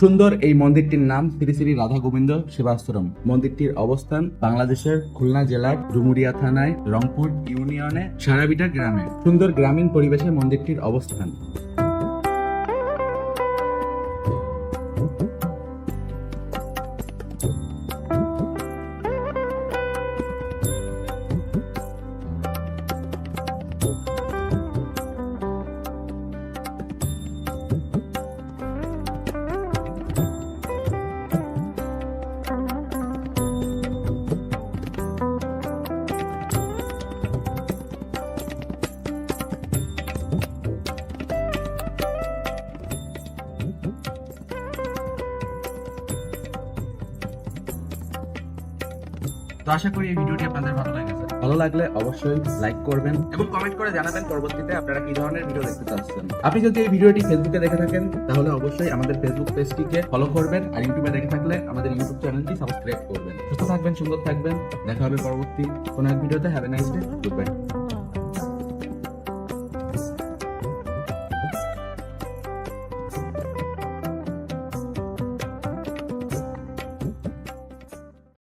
সুন্দর এই মন্দিরটির নাম শ্রী শ্রী রাধা গোবিন্দ সেবাশ্রম। মন্দিরটির অবস্থান বাংলাদেশের খুলনা জেলার ডুমুরিয়া থানায় রংপুর ইউনিয়নে সারাবিটা গ্রামে। সুন্দর গ্রামীণ পরিবেশে মন্দিরটির অবস্থান। তো আশা করি এই ভিডিওটি আপনাদের ভালো লেগেছে। ভালো লাগলে অবশ্যই লাইক করবেন এবং কমেন্ট করে জানাবেন পরবর্তীতে আপনারা কি ধরনের ভিডিও দেখতে চাচ্ছেন। আপনি যদি এই ভিডিওটি ফেসবুকে দেখে থাকেন তাহলে অবশ্যই আমাদের ফেসবুক পেজটিকে ফলো করবেন, আর ইউটিউবে দেখে থাকলে আমাদের ইউটিউব চ্যানেলটি সাবস্ক্রাইব করবেন। সুস্থ থাকবেন, সুন্দর থাকবেন। দেখা হবে পরবর্তী কোনো এক ভিডিওতে। Have a nice day. Good bye.